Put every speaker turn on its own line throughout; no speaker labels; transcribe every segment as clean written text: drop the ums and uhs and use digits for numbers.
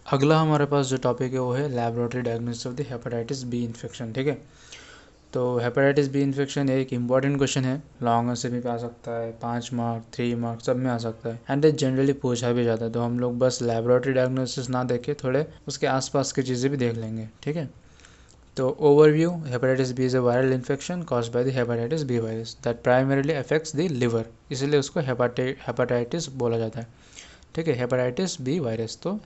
अगला हमारे पास जो टॉपिक है वो है laboratory diagnosis of the hepatitis B infection. ठीक है, तो हेपेटाइटिस बी इन्फेक्शन एक इंपॉर्टेंट क्वेश्चन है, लॉन्ग आंसर में भी आ सकता है, 5 मार्क 3 मार्क सब में आ सकता है एंड जनरली पूछा भी जाता है। तो हम लोग बस लैबोरेटरी डायग्नोसिस ना देखे, थोड़े उसके आसपास की चीज़ें भी देख लेंगे। ठीक है, तो overview, hepatitis B is a viral infection caused by the hepatitis B virus that primarily affects the liver, इसलिए उसको हेपेटाइटिस बोला जाता है। ठीक है, हेपेटाइटिस बी वायरस तो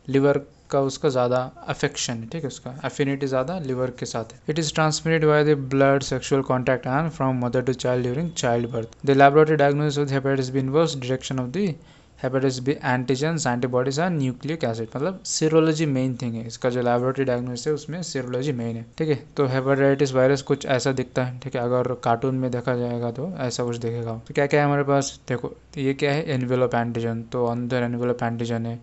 लिवर का उसका ज़्यादा अफेक्शन है। ठीक है, उसका एफिनिटी ज़्यादा लिवर के साथ है। It is transmitted by the blood, sexual contact and from mother to child during childbirth. The laboratory diagnosis of hepatitis B involves detection of the hepatitis B antigens, antibodies and nucleic acid, मतलब serology main thing है इसका। जो laboratory diagnosis है उसमें serology main है। ठीक है, तो हेपेटाइटिस वायरस कुछ ऐसा दिखता है। ठीक है, अगर कार्टून में देखा जाएगा तो ऐसा कुछ दिखेगा। तो क्या क्या है हमारे पास, देखो ये क्या है, एनवेलोप एंटीजन, तो अंदर एनवेलोप एंटीजन है।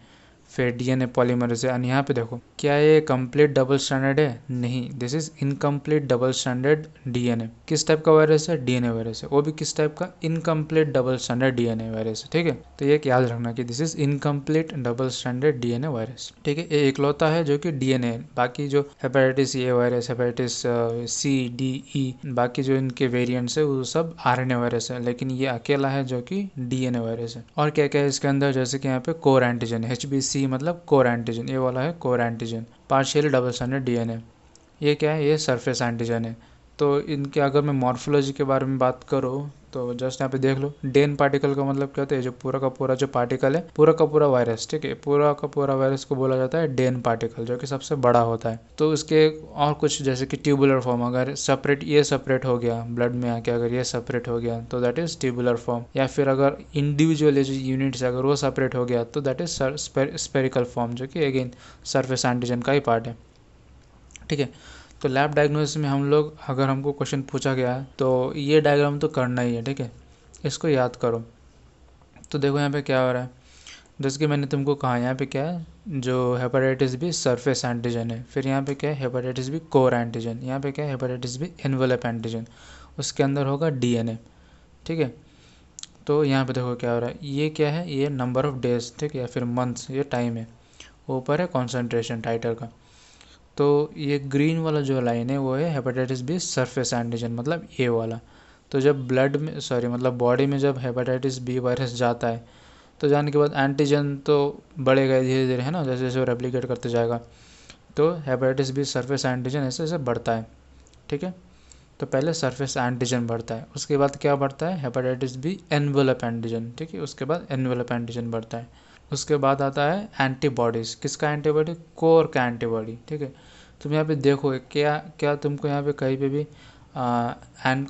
फिर डीएनए पॉलीमरेज है। और यहाँ पे देखो, क्या ये कंप्लीट डबल स्टैंडर्ड है? नहीं, this is incomplete double standard DNA. किस टाइप का वायरस है? डीएनए वायरस है, वो भी किस टाइप का? Incomplete double standard DNA virus है। ठीक है, तो ये याद रखना कि this is incomplete double standard DNA virus. ठीक है, ये इकलौता है जो कि डीएनए है। बाकी जो hepatitis A virus, hepatitis C D E, बाकी जो इनके वेरिएंट्स है वो सब आरएनए वायरस है, लेकिन ये अकेला है जो कि डीएनए वायरस है। और क्या क्या है इसके अंदर, जैसे कि यहाँ पे कोर एंटीजन, HBC मतलब कोर एंटीजन, ये वाला है core antigen. Partial double standard DNA, ये क्या है? ये सरफेस एंटीजन है। तो इनके अगर मैं मॉर्फोलॉजी के बारे में बात करूँ तो जस्ट यहाँ पे देख लो, डेन पार्टिकल का मतलब क्या होता है? जो पूरा का पूरा जो पार्टिकल है, पूरा का पूरा वायरस। ठीक है, पूरा का पूरा वायरस को बोला जाता है डेन पार्टिकल, जो कि सबसे बड़ा होता है। तो उसके और कुछ जैसे कि ट्यूबुलर फॉर्म, अगर सेपरेट, ये सेपरेट हो गया ब्लड में आके, अगर ये सेपरेट हो गया तो दैट इज ट्यूबुलर फॉर्म। या फिर अगर इंडिविजुअल यूनिट्स अगर वो सेपरेट हो गया तो दैट इज स्पेरिकल फॉर्म, जो कि अगेन सरफेस एंटीजन का ही पार्ट है। ठीक है, तो लैब डायग्नोसिस में हम लोग, अगर हमको क्वेश्चन पूछा गया है तो ये डायग्राम तो करना ही है। ठीक है, इसको याद करो। तो देखो यहाँ पे क्या हो रहा है, जैसे कि मैंने तुमको कहा, यहाँ पे क्या है, जो हेपेटाइटिस बी सरफेस एंटीजन है। फिर यहाँ पे क्या है, हेपेटाइटिस बी कोर एंटीजन। यहाँ पे क्या है, हेपेटाइटिस बी एनवेलप एंटीजन। उसके अंदर होगा डीएनए। ठीक है, तो यहाँ पे देखो क्या हो रहा है, ये क्या है, ये नंबर ऑफ डेज, ठीक है, या फिर मंथ्स, ये टाइम है। ऊपर है कॉन्सेंट्रेशन टाइटर का। तो ये ग्रीन वाला जो लाइन है वो है हेपेटाइटिस बी सरफेस एंटीजन, मतलब ए वाला। तो जब ब्लड में, सॉरी मतलब बॉडी में जब हेपेटाइटिस बी वायरस जाता है तो जाने के बाद एंटीजन तो बढ़ेगा धीरे धीरे, है ना, जैसे जैसे वो रेप्लिकेट करते जाएगा। तो हेपेटाइटिस बी सरफेस एंटीजन ऐसे ऐसे बढ़ता है। ठीक है, तो पहले सरफेस एंटीजन बढ़ता है, उसके बाद क्या बढ़ता है, हेपेटाइटिस बी एनवेलप एंटीजन। ठीक है, उसके बाद एनवेलप एंटीजन बढ़ता है। उसके बाद आता है एंटीबॉडीज़। किसका एंटीबॉडी? कोर का एंटीबॉडी। ठीक है, तुम यहाँ पे देखो, क्या क्या तुमको यहाँ पे कहीं पे भी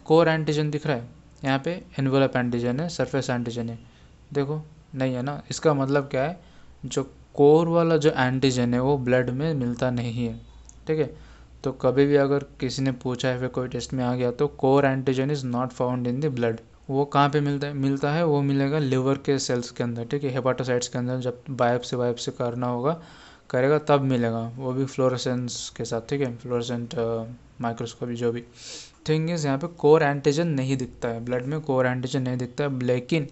कोर एंटीजन दिख रहा है? यहाँ पे एनवेलप एंटीजन है, सरफेस एंटीजन है, देखो नहीं है ना। इसका मतलब क्या है, जो कोर वाला जो एंटीजन है वो ब्लड में मिलता नहीं है। ठीक है, तो कभी भी अगर किसी ने पूछा है, फिर कोई टेस्ट में आ गया तो core antigen is not found in the blood. वो कहाँ पे मिलता है, वो मिलेगा लिवर के सेल्स के अंदर। ठीक है, हेपाटोसाइट्स के अंदर, जब बायोप्सी करना होगा, करेगा तब मिलेगा, वो भी फ्लोरेसेंस के साथ। ठीक है, फ्लोरेसेंट माइक्रोस्कोपी जो भी थिंग इज, यहाँ पे कोर एंटीजन नहीं दिखता है ब्लड में, कोर एंटीजन नहीं दिखता है, लेकिन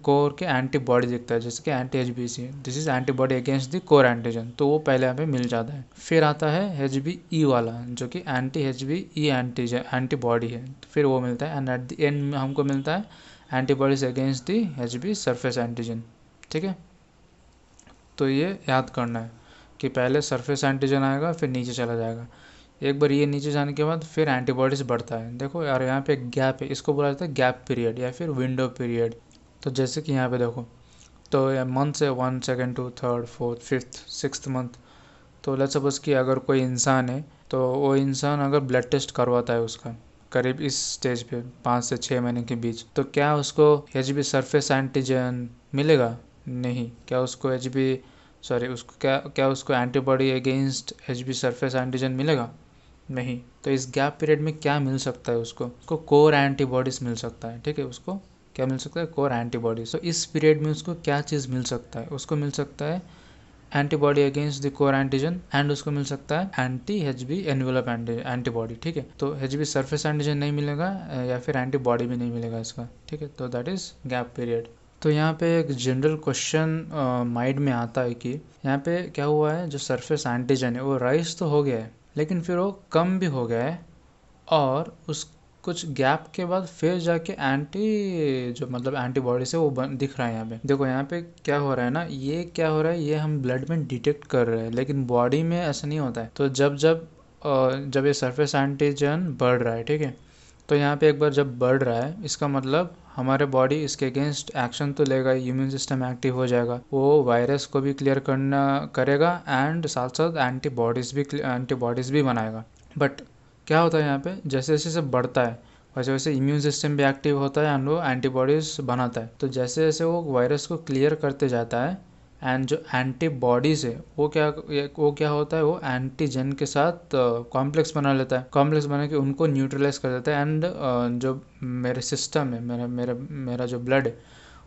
कोर के एंटीबॉडी दिखता है, जैसे कि anti HBC, this is antibody against the core antigen, तो वो पहले यहाँ पे मिल जाता है। फिर आता है HBE वाला, जो कि एंटी HBE एंटीजन एंटीबॉडी है, तो फिर वो मिलता है। एंड एट द एंड में हमको मिलता है antibodies against the HB surface antigen. ठीक है, तो ये याद करना है कि पहले सरफेस एंटीजन आएगा, फिर नीचे चला जाएगा। एक बार ये नीचे जाने के बाद फिर एंटीबॉडीज बढ़ता है। देखो यार, यहाँ पे गैप है, इसको बोला जाता है गैप पीरियड या फिर विंडो पीरियड। तो जैसे कि यहाँ पे देखो, तो मंथ से 1 2 3 4 5 6 मंथ। तो लेट्स सपोज कि अगर कोई इंसान है, तो वो इंसान अगर ब्लड टेस्ट करवाता है उसका करीब इस स्टेज पे 5 से 6 महीने के बीच, तो क्या उसको HB सरफेस एंटीजन मिलेगा? नहीं। क्या उसको उसको क्या उसको antibody against HB surface antigen मिलेगा? नहीं। तो इस गैप पीरियड में क्या मिल सकता है उसको कोर एंटीबॉडीज मिल सकता है। ठीक है, उसको क्या मिल सकता है? Core antibodies. तो इस पीरियड में उसको क्या चीज़ मिल सकता है? उसको मिल सकता है antibody against the core antigen, and उसको मिल सकता है एंटी HB एनवेलप एंटीबॉडी। ठीक है, तो HB सरफेस एंटीजन नहीं मिलेगा या फिर एंटीबॉडी भी नहीं मिलेगा इसका। ठीक है, तो दैट इज गैप पीरियड। तो यहाँ पे एक जनरल क्वेश्चन माइंड में आता है कि यहाँ पे क्या हुआ है, जो सरफेस एंटीजन है वो राइज तो हो गया है लेकिन फिर वो कम भी हो गया है, और उस कुछ गैप के बाद फिर जाके जो मतलब एंटीबॉडी से वो दिख रहा है। यहाँ पे देखो, यहाँ पे क्या हो रहा है ना, ये क्या हो रहा है, ये हम ब्लड में डिटेक्ट कर रहे हैं लेकिन बॉडी में ऐसा नहीं होता है। तो जब ये सरफेस एंटीजन बढ़ रहा है, ठीक है, तो यहाँ पे एक बार जब बढ़ रहा है, इसका मतलब हमारे बॉडी इसके अगेंस्ट एक्शन तो लेगा, इम्यून सिस्टम एक्टिव हो जाएगा, वो वायरस को भी क्लियर करेगा एंड साथ साथ एंटीबॉडीज भी बनाएगा। बट क्या होता है यहाँ पे, जैसे जैसे बढ़ता है वैसे वैसे इम्यून सिस्टम भी एक्टिव होता है एंड वो एंटीबॉडीज बनाता है। तो जैसे जैसे वो वायरस को क्लियर करते जाता है एंड जो एंटीबॉडीज है वो क्या होता है, वो एंटीजन के साथ कॉम्प्लेक्स बना लेता है। कॉम्प्लेक्स बना के उनको न्यूट्रलाइज कर देता है एंड जो मेरे सिस्टम है, मेरा जो ब्लड है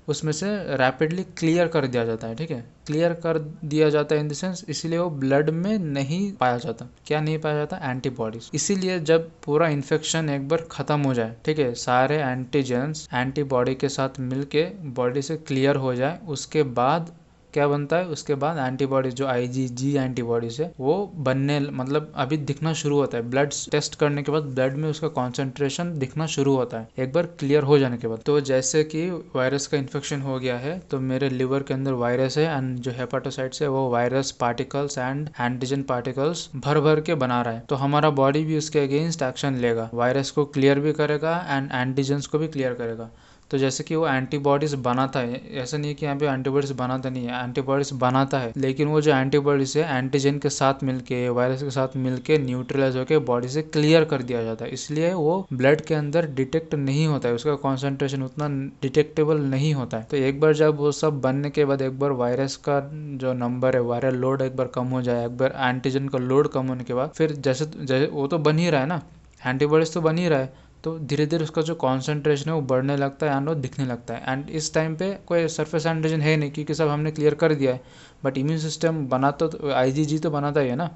उसमें से रैपिडली क्लियर कर दिया जाता है। ठीक है, क्लियर कर दिया जाता है इन द सेंस, इसीलिए वो ब्लड में नहीं पाया जाता। क्या नहीं पाया जाता? एंटीबॉडीज। इसीलिए जब पूरा इन्फेक्शन एक बार खत्म हो जाए, ठीक है, सारे एंटीजेंस एंटीबॉडी के साथ मिलके बॉडी से क्लियर हो जाए, उसके बाद क्या बनता है, उसके बाद एंटीबॉडीज जो आईजीजी एंटीबॉडीज है वो बनने, मतलब अभी दिखना शुरू होता है। ब्लड टेस्ट करने के बाद ब्लड में उसका कॉन्सेंट्रेशन दिखना शुरू होता है एक बार क्लियर हो जाने के बाद। तो जैसे कि वायरस का इन्फेक्शन हो गया है तो मेरे लिवर के अंदर वायरस है एंड जो हेपाटोसाइट्स है वो virus particles and antigen particles भर भर के बना रहा है। तो हमारा बॉडी भी उसके अगेंस्ट एक्शन लेगा, वायरस को क्लियर भी करेगा एंड एंटीजन्स को भी क्लियर करेगा। तो जैसे कि वो एंटीबॉडीज बनाता है, ऐसा नहीं है कि यहाँ पे एंटीबॉडीज बनाता नहीं है, एंटीबॉडीज बनाता है, लेकिन वो जो एंटीबॉडीज है एंटीजन के साथ मिलके, वायरस के साथ मिलके न्यूट्रलाइज होकर बॉडी से क्लियर कर दिया जाता है। इसलिए वो ब्लड के अंदर डिटेक्ट नहीं होता है, उसका कॉन्सेंट्रेशन उतना डिटेक्टेबल नहीं होता है। तो एक बार जब वो सब बनने के बाद, एक बार वायरस का जो नंबर है, वायरल लोड एक बार कम हो जाए, एक बार एंटीजन का लोड कम होने के बाद, फिर जैसे वो तो बन ही रहा है ना, एंटीबॉडीज तो बन ही रहा है, तो धीरे धीरे उसका जो कॉन्सेंट्रेशन है वो बढ़ने लगता है एंड वो दिखने लगता है। एंड इस टाइम पे कोई सरफेस एंटीजन है नहीं क्योंकि सब हमने क्लियर कर दिया है, बट इम्यून सिस्टम बनाता तो आईजीजी तो बनाता ही है ना,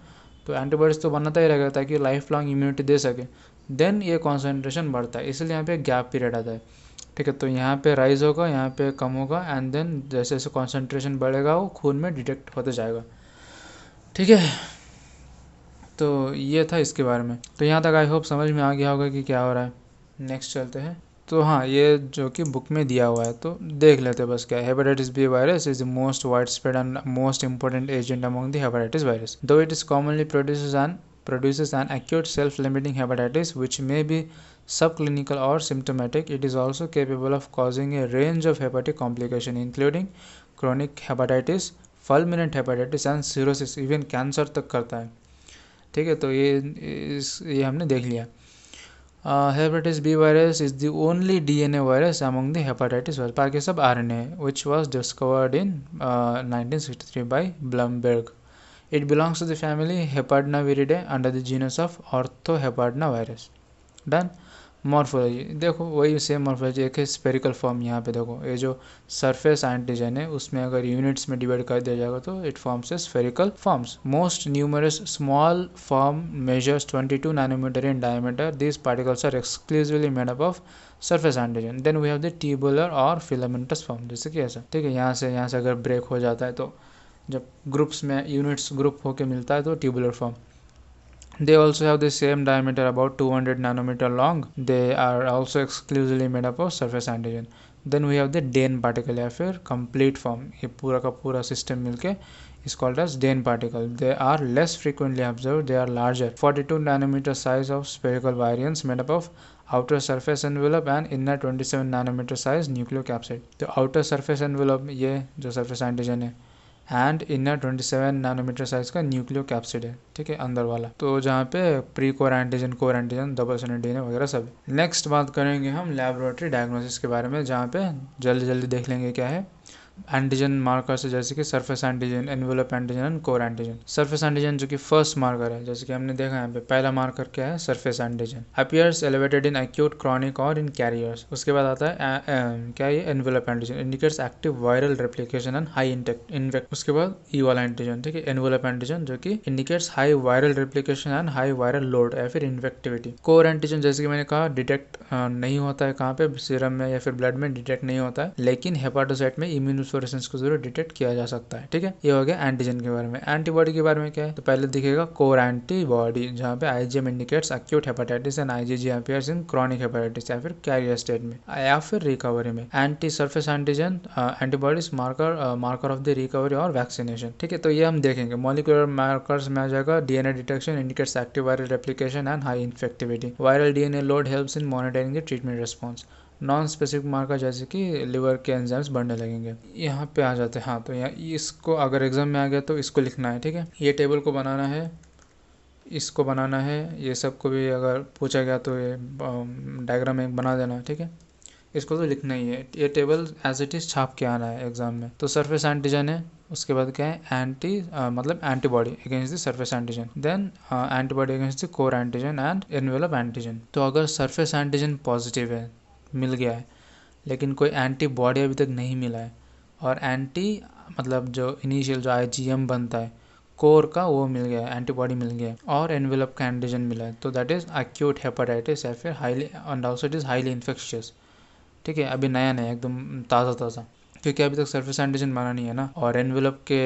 तो एंटीबॉडीज तो बनाता ही रहेगा ताकि लाइफ लॉन्ग इम्यूनिटी दे सके। देन ये कॉन्सेंट्रेशन बढ़ता है, इसलिए यहाँ पे गैप पीरियड आता है। ठीक है, तो यहाँ पे राइज होगा, यहाँ पे कम होगा एंड देन जैसे जैसे कॉन्सेंट्रेशन बढ़ेगा वो खून में डिटेक्ट होते जाएगा। ठीक है, तो ये था इसके बारे में। तो यहाँ तक आई होप समझ में आ गया होगा कि क्या हो रहा है। नेक्स्ट चलते हैं। तो हाँ, ये जो कि बुक में दिया हुआ है तो देख लेते हैं बस क्या है। Hepatitis B virus is the most wide spread and most important agent among the hepatitis virus, though it is commonly produces an acute self-limiting hepatitis which may be subclinical or symptomatic. It is also capable of causing a range of hepatic complications including chronic hepatitis, fulminant hepatitis and cirrhosis, even cancer तक करता है। ठीक है, तो ये हमने देख लिया। Hepatitis B virus is the only DNA virus among the hepatitis virus, बाकी सब RNA, which was discovered in 1963 by Blumberg. It belongs to the family Hepadnaviridae under the genus of Orthohepardna virus. Done. Morphology देखो, वही same morphology, एक है spherical form. यहाँ पे देखो, ये जो सरफेस एंटीजन है उसमें अगर यूनिट्स में डिवाइड कर दिया जाएगा तो it forms a spherical forms. Most numerous small form measures 22 nanometer in diameter. This particles are exclusively made up of surface antigen. Then we have the tubular और filamentous form, जैसे कि ऐसा। ठीक है, यहाँ से अगर ब्रेक हो जाता है तो जब ग्रुप्स में यूनिट्स ग्रुप होके मिलता है तो tubular form. They also have the same diameter, about 200 nanometer long. They are also exclusively made up of surface antigen. Then we have the Dehn particle या फिर complete form, ये पूरा का पूरा सिस्टम मिलके is called as Dehn particle. They are less frequently observed. They are larger, 42 nanometer size of spherical variants made up of outer surface envelope and inner 27 nanometer size nucleocapsid. तो outer surface envelope ये जो surface antigen है and inner 27 nanometre size का nucleocapsid है। ठीक है, अंदर वाला, तो जहाँ पे pre core antigen, core antigen, double standard DNA वगैरह सब। नेक्स्ट बात करेंगे हम लैबोरेटरी डायग्नोसिस के बारे में, जहाँ पे जल्दी देख लेंगे क्या है। एंटीजन मार्कर्स है जैसे कि surface antigen, envelope antigen and core antigen. Surface antigen जो कि फर्स्ट मार्कर है, जैसे कि हमने देखा यहाँ पे पहला मार्कर क्या है, surface antigen. Appears elevated in acute, chronic और इन कैरियर्स। उसके बाद आता है क्या ये envelope antigen, indicates active viral replication and high infect. उसके बाद ई वाला एंटीजन, ठीक है, एनवेलप एंटीजन जो कि indicates high viral replication and high viral load या फिर इन्फेक्टिविटी। कोर एंटीजन जैसे कि मैंने कहा डिटेक्ट नहीं होता है कहाँ पे, सीरम में या फिर ब्लड में डिटेक्ट नहीं होता है, लेकिन हेपाटोसाइट में इम्यूनोफ्लोरेसेंस को जरूर डिटेक्ट किया जा सकता है। ठीक है, ये हो गया एंटीजन के बारे में। एंटीबॉडी के बारे में क्या है, तो पहले दिखेगा कोर एंटीबॉडी, जहाँ पे IgM indicates acute hepatitis and IgG appears in chronic hepatitis या फिर कैरियर स्टेट में या फिर रिकवरी में। Anti surface antigen antibodies marker of the recovery और वैक्सीनेशन। ठीक है, तो ये हम देखेंगे। मॉलिक्यूलर मार्कर्स में आ जाएगा DNA detection indicates active viral replication and high infectivity. Viral DNA load helps in monitoring the treatment response. Non specific marker जैसे कि लिवर के एंजाइम्स बढ़ने लगेंगे। यहाँ पे आ जाते हैं। हाँ, तो यहाँ इसको अगर एग्जाम में आ गया तो इसको लिखना है। ठीक है, ये टेबल को बनाना है, इसको बनाना है, ये सब को भी अगर पूछा गया तो ये डायग्राम में बना देना है। ठीक है, इसको तो लिखना ही है। ये टेबल एज इट इज छाप के आना है एग्जाम में। तो सरफेस एंटीजन है, उसके बाद क्या है मतलब antibody against the surface antigen, then antibody against the core antigen and envelope antigen. तो अगर सरफेस एंटीजन पॉजिटिव है, मिल गया है, लेकिन कोई एंटीबॉडी अभी तक नहीं मिला है, और मतलब जो इनिशियल जो आईजीएम बनता है कोर का वो मिल गया है, एंटीबॉडी मिल गया है, और एनवेलप का एंटीजन मिला है, तो दैट इज एक्यूट हेपेटाइटिस या फिर highly and also it is highly infectious. ठीक है, अभी नया नया एकदम ताज़ा, क्योंकि अभी तक सरफेस एंटीजन बना नहीं है ना, और एनवेलप के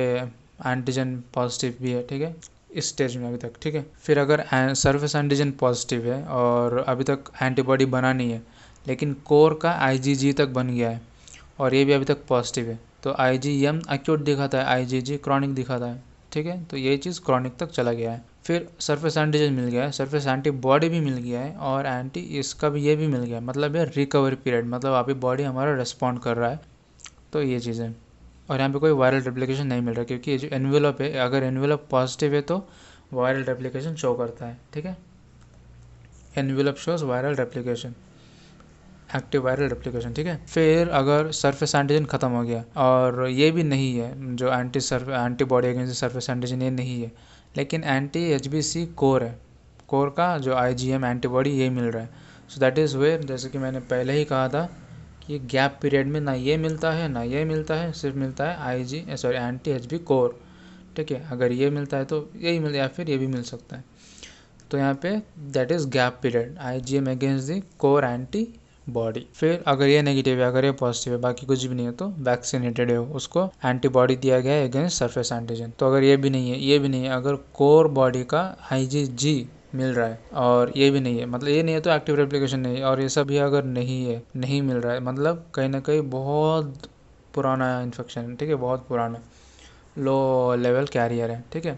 एंटीजन पॉजिटिव भी है। ठीक है, इस स्टेज में अभी तक। ठीक है, फिर अगर सरफेस एंटीजन पॉजिटिव है और अभी तक एंटीबॉडी बना नहीं है, लेकिन कोर का आईजीजी तक बन गया है और ये भी अभी तक पॉजिटिव है, तो आईजीएम एक्यूट दिखाता है, आईजीजी क्रॉनिक दिखाता है। ठीक है, तो ये चीज़ क्रॉनिक तक चला गया है। फिर सरफेस एंटीजन मिल गया है, सरफेस एंटीबॉडी भी मिल गया है, और इसका भी ये भी मिल गया है, मतलब ये रिकवरी पीरियड, मतलब अभी बॉडी हमारा रिस्पॉन्ड कर रहा है। तो ये चीज़ें, और यहाँ पे कोई वायरल रेप्लिकेशन नहीं मिल रहा, क्योंकि ये जो एनवेलप है, अगर एनवेलप पॉजिटिव है तो वायरल रेप्लिकेशन शो करता है। ठीक है, envelope shows viral replication, active viral replication. ठीक है, फिर अगर सरफेस एंटीजन खत्म हो गया और ये भी नहीं है, जो एंटीबॉडी अगेंस्ट सरफेस एंटीजन ये नहीं है, लेकिन एंटी एचबीसी कोर है, कोर का जो आईजीएम एंटीबॉडी ये मिल रहा है, सो दैट इज़ वेयर, जैसे कि मैंने पहले ही कहा था कि गैप पीरियड में ना ये मिलता है ना ये मिलता है, सिर्फ मिलता है एंटी एचबी कोर। ठीक है, अगर ये मिलता है तो यही मिल, या फिर ये भी मिल सकता है। तो यहाँ पे that is gap period, IgM against the core anti body. फिर अगर ये नेगेटिव है, अगर ये पॉजिटिव है, बाकी कुछ भी नहीं है, तो वैक्सीनेटेड है, उसको एंटीबॉडी दिया गया है अगेंस्ट सरफेस एंटीजन। तो अगर ये भी नहीं है, ये भी नहीं है, अगर कोर बॉडी का आईजीजी मिल रहा है और ये भी नहीं है, मतलब ये नहीं है तो एक्टिव रेप्लिकेशन नहीं है, और ये सब भी अगर नहीं है, नहीं मिल रहा है, मतलब कहीं ना कहीं बहुत पुराना इन्फेक्शन है। ठीक है, बहुत पुराना लो लेवल कैरियर है। ठीक है,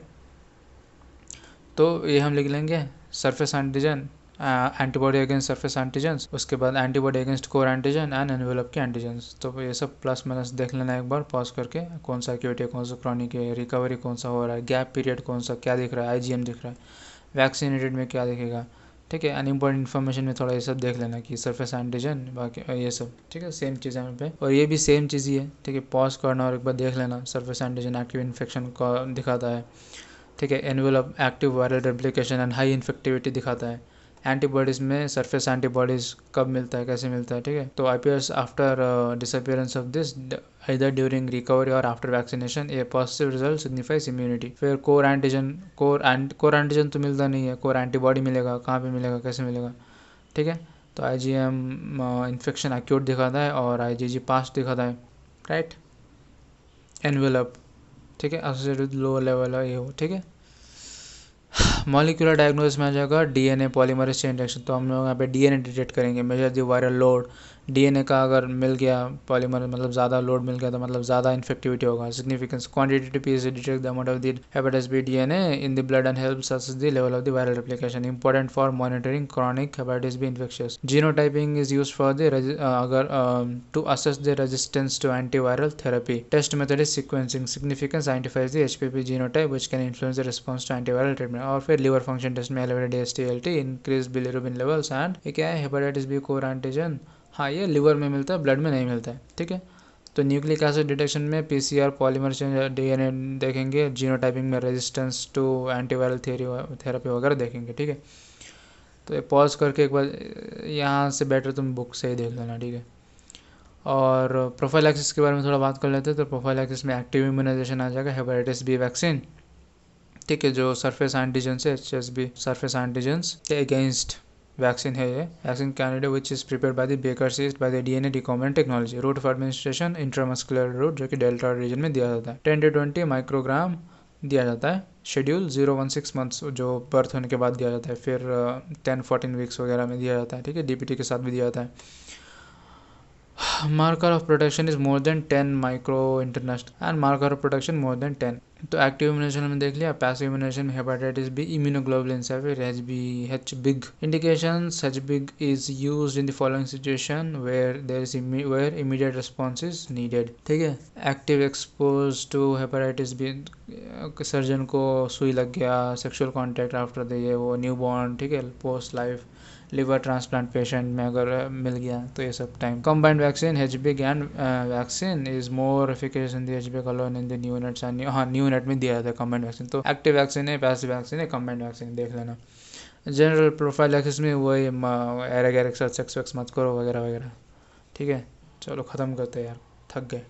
तो ये हम लिख लेंगे surface antigen, antibody against surface antigens, उसके बाद antibody against core antigen and envelope के एंटीजन्स। तो ये सब प्लस माइनस देख लेना एक बार पॉज करके, कौन सा एक्यूट है, कौन सा क्रॉनिक है, रिकवरी कौन सा हो रहा है, गैप पीरियड कौन सा क्या दिख रहा है, आईजीएम दिख रहा है, वैक्सीनेटेड में क्या दिखेगा। ठीक है, अनइम्पॉर्टेंट इन्फॉर्मेशन में थोड़ा ये सब देख लेना कि सरफेस एंटीजन बाकी ये सब। ठीक है, सेम चीज़ है यहाँ पे, और ये भी सेम चीज़ ही है। ठीक है, पॉज करना और एक बार देख लेना, सरफेस एंटीजन एक्टिव इन्फेक्शन को दिखाता है। ठीक है, envelope active viral replication and high infectivity दिखाता है। एंटीबॉडीज़ में सरफेस एंटीबॉडीज़ कब मिलता है, कैसे मिलता है। ठीक है, तो appears after disappearance of this either during recovery or after vaccination, a positive result signifies immunity। फिर कोर एंटीजन तो मिलता नहीं है, कोर एंटीबॉडी मिलेगा, कहाँ पे मिलेगा, कैसे मिलेगा। ठीक है, तो आईजीएम इन्फेक्शन एक्यूट दिखाता है और आईजीजी पास्ट दिखाता है, राइट। एनवेलप, ठीक है, एसोसिएटेड लो लेवल है ये हो। ठीक है, मॉलिक्यूलर डायग्नोसिस में आ जाएगा डीएनए पॉलीमरेज चेन रिएक्शन। तो हम लोग यहाँ पे डीएनए डिटेक्ट करेंगे, measure the viral load. DNA का अगर मिल गया पॉलीमर, मतलब ज़्यादा लोड मिल गया तो मतलब ज़्यादा इन्फेक्टिविटी होगा। Significance quantitative piece detect the amount of the hepatitis B DNA in the blood and helps assess the level of the viral replication, important for monitoring chronic hepatitis B infectious. Genotyping is used for the to assess the resistance to antiviral therapy. Test method is sequencing, significance identifies the HPP genotype which can influence the response to antiviral treatment. और फिर liver function test में elevated एसटीएलटी, increase bilirubin levels and ये क्या है, hepatitis B core antigen. हाँ, ये liver में मिलता है, ब्लड में नहीं मिलता है। ठीक है, तो न्यूक्लिक एसिड डिटेक्शन में पीसीआर, पॉलीमर चेंज, डीएनए देखेंगे, जीनोटाइपिंग में रेजिस्टेंस टू एंटीवायरल थेरेपी वगैरह देखेंगे, ठीक है। तो ये पॉज करके एक बार यहाँ से बेटर तुम बुक से ही देख लेना, ठीक है। और प्रोफाइलैक्सिस के बारे में थोड़ा बात कर लेते हैं। तो प्रोफाइलैक्सिस में एक्टिव इम्यूनाइजेशन आ जाएगा, हेपेटाइटिस बी वैक्सीन, ठीक है, जो सरफेस एंटीजन से HSB सरफेस एंटीजन्स के अगेंस्ट वैक्सीन है ये। Vaccine candidate which is prepared by the baker seed by the DNA recombinant technology. Route of administration intramuscular route, जो कि डेल्टा रीजन में दिया जाता है। 10 to 20 माइक्रोग्राम दिया जाता है। शेड्यूल 0-1-6 मंथ्स जो बर्थ होने के बाद दिया जाता है, फिर 10-14 वीक्स वगैरह में दिया जाता है, ठीक है। डीपीटी के साथ भी दिया जाता है। marker of protection is more than 10 micro international and marker of protection more than 10. तो एक्टिव इम्यूनेशन में देख लिया। पैसिव इम्यूनेशन में hepatitis B, immunoglobulin severe, H big indications। H big is used in the following situation where immediate response is needed, ठीक है। Active expose to hepatitis B, surgeon को सुई लग गया, सेक्सुअल कॉन्टैक्ट आफ्टर द ये वो newborn, ठीक है, post life liver transplant patient में अगर मिल गया तो ये सब time. Combined vaccine HBG and vaccine is more efficacious in the HBG alone in the neonates and neonate में दिया जाता है कंबाइंड वैक्सीन। तो एक्टिव वैक्सीन है, पैसिव वैक्सीन है, कंबाइंड वैक्सीन देख लेना। जनरल प्रोफाइलैक्सिस में वही एरेगैर के साथ सेक्स वेक्स मत करो वगैरह वगैरह, ठीक है। चलो ख़त्म करते हैं यार, थक गए।